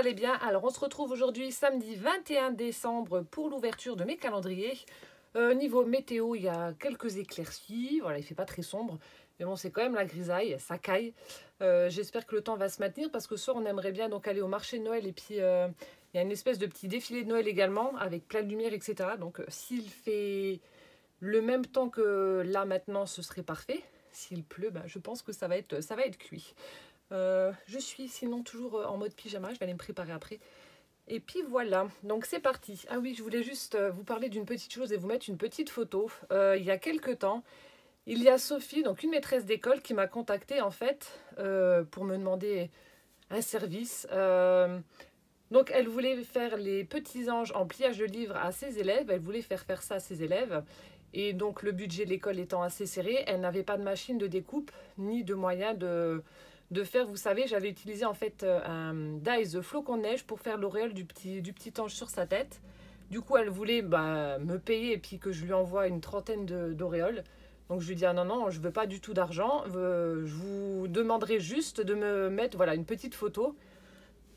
allez bien. Alors on se retrouve aujourd'hui samedi 21 décembre pour l'ouverture de mes calendriers. Niveau météo, il y a quelques éclaircies, voilà, il fait pas très sombre, mais bon, c'est quand même la grisaille, ça caille. J'espère que le temps va se maintenir parce que ce soir on aimerait bien donc aller au marché de Noël et puis il y a une espèce de petit défilé de Noël également avec plein de lumière, etc. Donc s'il fait le même temps que là maintenant, ce serait parfait. S'il pleut, ben, je pense que ça va être cuit. Je suis sinon toujours en mode pyjama, je vais aller me préparer après. Et puis voilà, donc c'est parti. Ah oui, je voulais juste vous parler d'une petite chose et vous mettre une petite photo. Il y a quelques temps, il y a Sophie, donc une maîtresse d'école, qui m'a contactée en fait pour me demander un service. Donc elle voulait faire les petits anges en pliage de livres à ses élèves, elle voulait faire ça à ses élèves. Et donc le budget de l'école étant assez serré, elle n'avait pas de machine de découpe ni de moyen de faire, vous savez, j'avais utilisé en fait un dies flocon de neige pour faire l'auréole du petit ange sur sa tête. Du coup, elle voulait me payer et puis que je lui envoie une trentaine d'auréoles. Donc je lui dis ah non, non, je veux pas du tout d'argent, je vous demanderai juste de me mettre voilà, une petite photo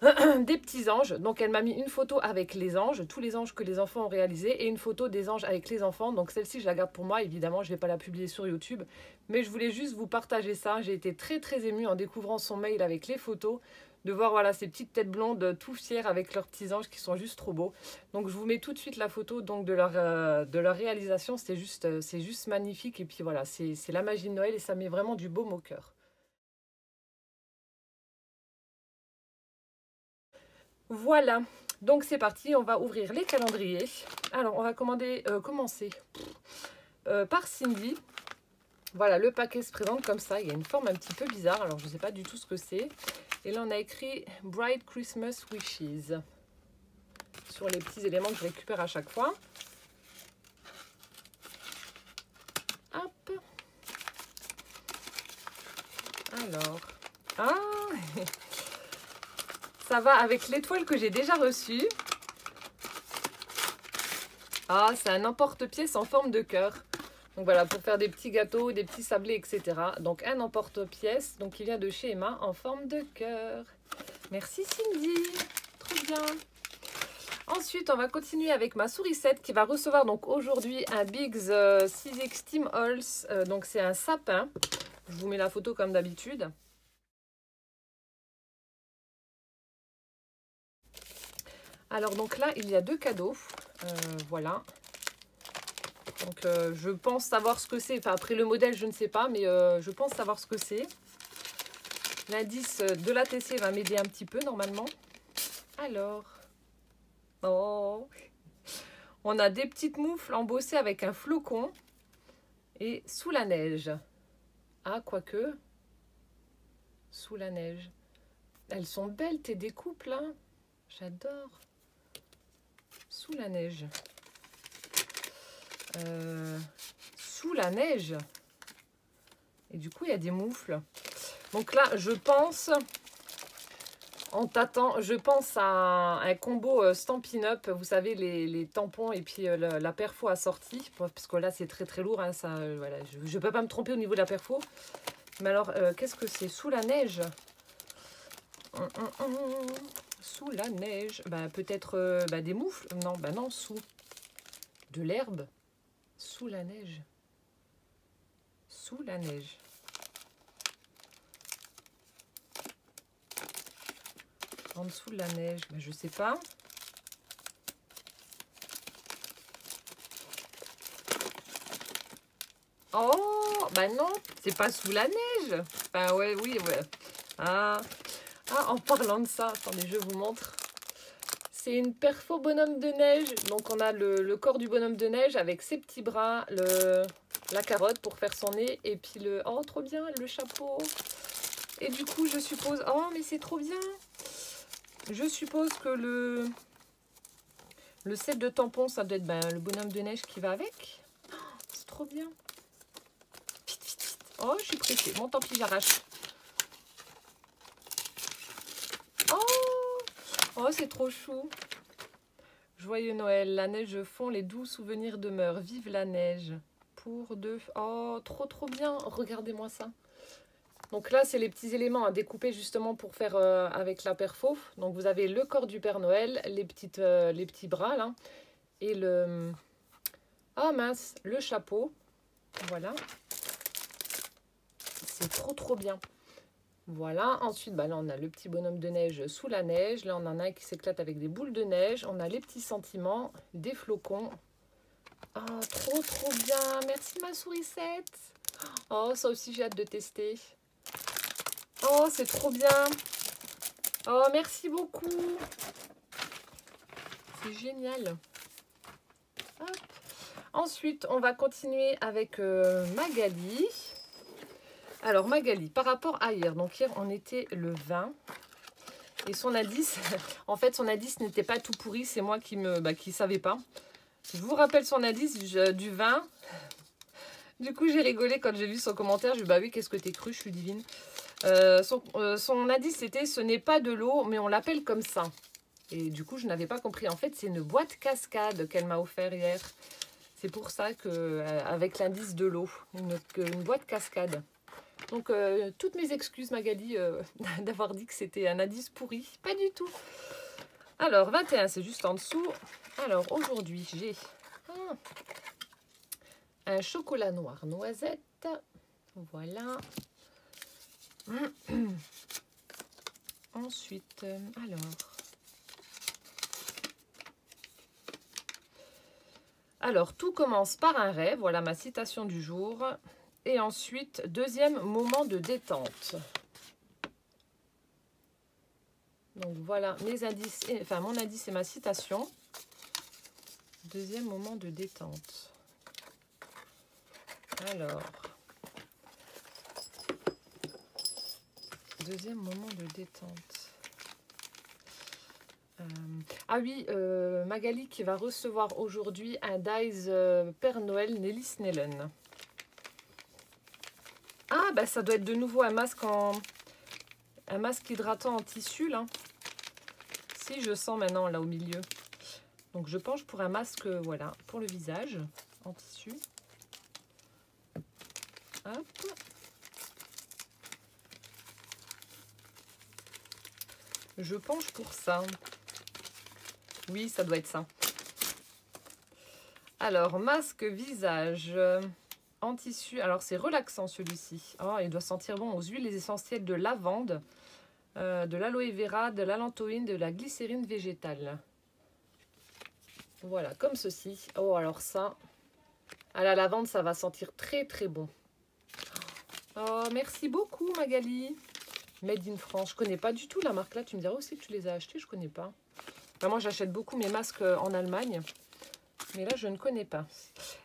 des petits anges. Donc elle m'a mis une photo avec les anges, tous les anges que les enfants ont réalisés, et une photo des anges avec les enfants. Donc celle-ci, je la garde pour moi, évidemment, je ne vais pas la publier sur YouTube. Mais je voulais juste vous partager ça. J'ai été très très émue en découvrant son mail avec les photos, de voir voilà, ces petites têtes blondes tout fières avec leurs petits anges qui sont juste trop beaux. Donc je vous mets tout de suite la photo donc, de leur réalisation. C'est juste magnifique. Et puis voilà, c'est la magie de Noël et ça met vraiment du baume au cœur. Voilà, donc c'est parti, on va ouvrir les calendriers. Alors, on va commencer par Cindy. Voilà, le paquet se présente comme ça. Il y a une forme un petit peu bizarre, alors je ne sais pas du tout ce que c'est. Et là, on a écrit « Bright Christmas Wishes » sur les petits éléments que je récupère à chaque fois. Hop. Alors, ah ça va avec l'étoile que j'ai déjà reçue. Ah, c'est un emporte-pièce en forme de cœur. Donc voilà, pour faire des petits gâteaux, des petits sablés, etc. Donc un emporte-pièce, donc qui vient de chez Emma en forme de cœur. Merci Cindy, trop bien. Ensuite, on va continuer avec ma sourisette qui va recevoir donc aujourd'hui un Biggs 6X Team Halls. Donc c'est un sapin. Je vous mets la photo comme d'habitude. Alors donc là, il y a deux cadeaux. Voilà. Donc je pense savoir ce que c'est. Enfin après le modèle, je ne sais pas, mais je pense savoir ce que c'est. L'indice de la l'ATC va m'aider un petit peu normalement. Alors. Oh. On a des petites moufles embossées avec un flocon. Et sous la neige. Ah, quoique. Sous la neige. Elles sont belles tes découpes là. J'adore. Sous la neige. Sous la neige. Et du coup, il y a des moufles. Donc là, je pense, en tâtant, je pense à un combo Stampin' Up. Vous savez, les tampons et puis la perfo assortie. Parce que là, c'est très très lourd. Hein, ça, voilà, je ne peux pas me tromper au niveau de la perfo. Mais alors, qu'est-ce que c'est? Sous la neige. Sous la neige. Bah, peut-être des moufles. Non, bah non, sous. De l'herbe. Sous la neige. Sous la neige. En dessous de la neige, ben, je sais pas. Oh, bah non, c'est pas sous la neige. Enfin, ouais, oui, ouais. Ah, en parlant de ça, attendez, je vous montre. C'est une perfo bonhomme de neige. Donc, on a le corps du bonhomme de neige avec ses petits bras, la carotte pour faire son nez. Et puis oh, trop bien, le chapeau. Et du coup, je suppose... Oh, mais c'est trop bien. Je suppose que le set de tampons, ça doit être le bonhomme de neige qui va avec. Oh, c'est trop bien. Vite, vite, vite. Oh, je suis pressée. Bon, tant pis, j'arrache. Oh, c'est trop chou. Joyeux Noël. La neige fond, les doux souvenirs demeurent. Vive la neige. Pour deux. Oh, trop, trop bien. Regardez-moi ça. Donc là, c'est les petits éléments à découper justement pour faire avec la perfo. Donc vous avez le corps du Père Noël, les petits bras là, et le... Ah mince, le chapeau. Voilà. C'est trop bien. Voilà, ensuite, bah là, on a le petit bonhomme de neige sous la neige. Là, on en a un qui s'éclate avec des boules de neige. On a les petits sentiments, des flocons. Oh, trop bien. Merci ma sourisette. Oh, ça aussi, j'ai hâte de tester. Oh, c'est trop bien. Oh, merci beaucoup. C'est génial. Hop. Ensuite, on va continuer avec Magali. Alors, Magali, par rapport à hier, donc hier, on était le 20. Et son indice, en fait, son indice n'était pas tout pourri. C'est moi qui ne savais pas. Je vous rappelle son indice du 20. Du coup, j'ai rigolé quand j'ai vu son commentaire. Je lui ai dit, bah oui, qu'est-ce que t'es cru, je suis divine. Son indice, c'était, ce n'est pas de l'eau, mais on l'appelle comme ça. Et du coup, je n'avais pas compris. En fait, c'est une boîte cascade qu'elle m'a offert hier. C'est pour ça que, avec l'indice de l'eau, une boîte cascade. Donc, toutes mes excuses, Magali, d'avoir dit que c'était un indice pourri. Pas du tout. Alors, 21, c'est juste en dessous. Alors, aujourd'hui, j'ai un chocolat noir noisette. Voilà. Ensuite, alors, tout commence par un rêve. Voilà ma citation du jour. Et ensuite, deuxième moment de détente. Donc voilà mes indices, enfin mon indice et ma citation. Deuxième moment de détente. Alors, deuxième moment de détente. Ah oui, Magali qui va recevoir aujourd'hui un Dies Père Noël Nelly Snellen. Ah bah ça doit être de nouveau un masque hydratant en tissu là. Si je sens maintenant là au milieu. Donc je penche pour un masque, voilà, pour le visage en tissu. Hop. Je penche pour ça. Oui, ça doit être ça. Alors, masque visage en tissu. Alors, c'est relaxant celui-ci. Oh, il doit sentir bon aux huiles essentielles de lavande, de l'aloe vera, de l'allantoïne, de la glycérine végétale. Voilà, comme ceci. Oh, alors ça, à la lavande, ça va sentir très bon. Oh, merci beaucoup Magali. Made in France. Je connais pas du tout la marque là. Tu me diras aussi que tu les as achetés. Je connais pas. Enfin, moi, j'achète beaucoup mes masques en Allemagne. Mais là, je ne connais pas.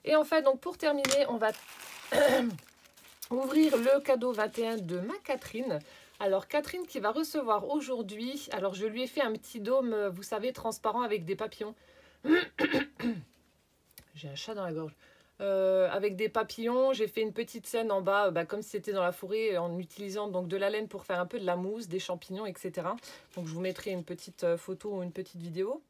Et en fait, donc pour terminer, on va ouvrir le cadeau 21 de ma Catherine. Alors, Catherine qui va recevoir aujourd'hui. Alors, je lui ai fait un petit dôme, vous savez, transparent avec des papillons. J'ai un chat dans la gorge. Avec des papillons, j'ai fait une petite scène en bas, comme si c'était dans la forêt, en utilisant donc de la laine pour faire un peu de la mousse, des champignons, etc. Donc je vous mettrai une petite photo ou une petite vidéo.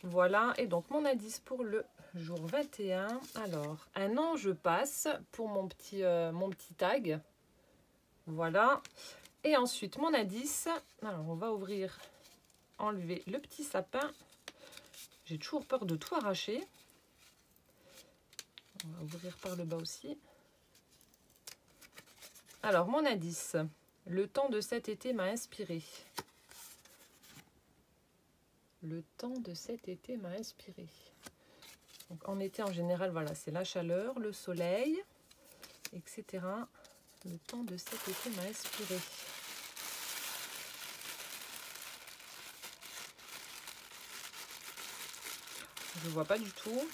Voilà, et donc mon indice pour le jour 21. Alors, un ange passe pour mon petit tag. Voilà. Et ensuite, mon indice. Alors, on va ouvrir, enlever le petit sapin. J'ai toujours peur de tout arracher. On va ouvrir par le bas aussi. Alors, mon indice. Le temps de cet été m'a inspiré. Le temps de cet été m'a inspiré. Donc, en été, en général, voilà, c'est la chaleur, le soleil, etc. Le temps de cet été m'a inspiré. Je vois pas du tout.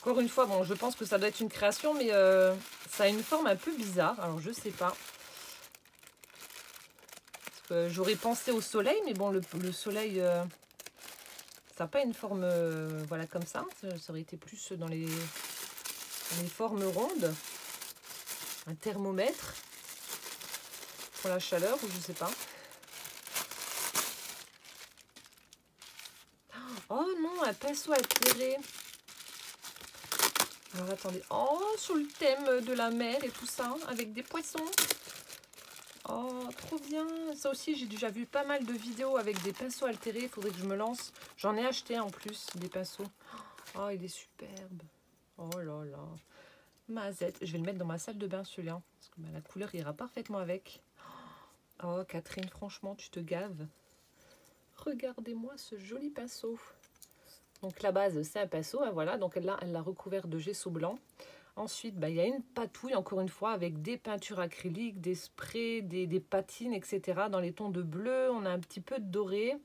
Encore une fois, bon, je pense que ça doit être une création, mais ça a une forme un peu bizarre. Alors, je sais pas. J'aurais pensé au soleil, mais bon, le soleil, ça n'a pas une forme voilà, comme ça. Ça aurait été plus dans les formes rondes. Un thermomètre pour la chaleur, ou je sais pas. Oh non, un pinceau altéré. Alors attendez. Oh, sur le thème de la mer et tout ça, avec des poissons. Oh, trop bien. Ça aussi, j'ai déjà vu pas mal de vidéos avec des pinceaux altérés. Il faudrait que je me lance. J'en ai acheté en plus, des pinceaux. Oh, il est superbe. Oh là là. Mazette. Je vais le mettre dans ma salle de bain, celui-là. Parce que bah, la couleur ira parfaitement avec. Oh, Catherine, franchement, tu te gaves. Regardez-moi ce joli pinceau. Donc la base, c'est un pinceau, hein, voilà. Donc elle l'a recouvert de gesso blanc. Ensuite, bah, il y a une patouille, encore une fois, avec des peintures acryliques, des sprays, des patines, etc. Dans les tons de bleu, on a un petit peu de doré.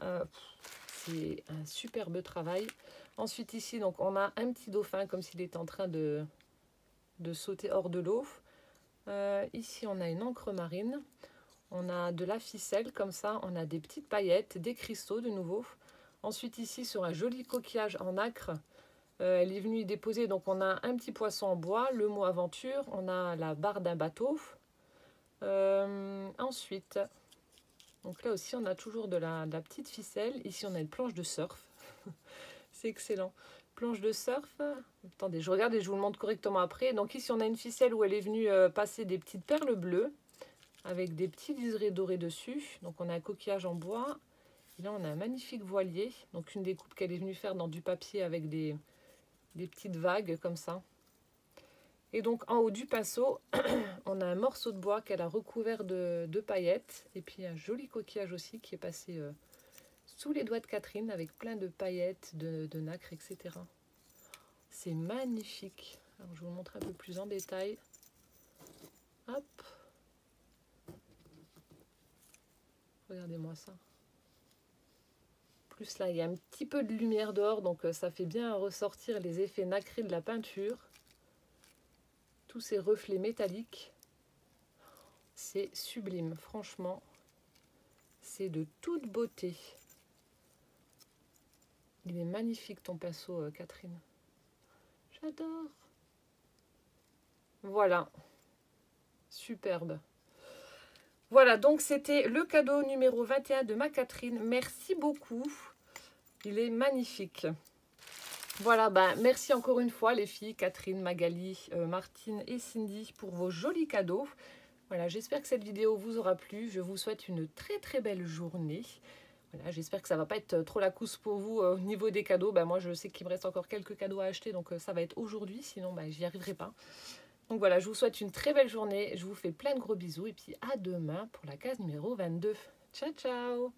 C'est un superbe travail. Ensuite, ici, donc, on a un petit dauphin, comme s'il était en train de sauter hors de l'eau. Ici, on a une encre marine. On a de la ficelle, comme ça. On a des petites paillettes, des cristaux, de nouveau. Ensuite, ici, sur un joli coquillage en nacre, elle est venue y déposer. Donc, on a un petit poisson en bois, le mot aventure. On a la barre d'un bateau. Ensuite, donc là aussi, on a toujours de la petite ficelle. Ici, on a une planche de surf. C'est excellent. Planche de surf. Attendez, je regarde et je vous le montre correctement après. Donc ici, on a une ficelle où elle est venue passer des petites perles bleues avec des petits liserés dorés dessus. Donc, on a un coquillage en bois. Et là, on a un magnifique voilier. Donc, une découpe qu'elle est venue faire dans du papier avec des petites vagues comme ça. Et donc, en haut du pinceau, on a un morceau de bois qu'elle a recouvert de paillettes. Et puis, un joli coquillage aussi qui est passé sous les doigts de Catherine avec plein de paillettes, de nacre, etc. C'est magnifique. Alors, je vous montre un peu plus en détail. Hop. Regardez-moi ça. Plus là, il y a un petit peu de lumière dehors, donc ça fait bien ressortir les effets nacrés de la peinture. Tous ces reflets métalliques. C'est sublime, franchement. C'est de toute beauté. Il est magnifique ton pinceau, Catherine. J'adore. Voilà. Superbe. Voilà, donc c'était le cadeau numéro 21 de ma Catherine. Merci beaucoup. Il est magnifique. Voilà, ben, merci encore une fois les filles, Catherine, Magali, Martine et Cindy pour vos jolis cadeaux. Voilà, j'espère que cette vidéo vous aura plu. Je vous souhaite une très très belle journée. Voilà, j'espère que ça ne va pas être trop la course pour vous au niveau des cadeaux. Ben, moi, je sais qu'il me reste encore quelques cadeaux à acheter, donc ça va être aujourd'hui, sinon ben, j'y arriverai pas. Donc voilà, je vous souhaite une très belle journée. Je vous fais plein de gros bisous et puis à demain pour la case numéro 22. Ciao, ciao!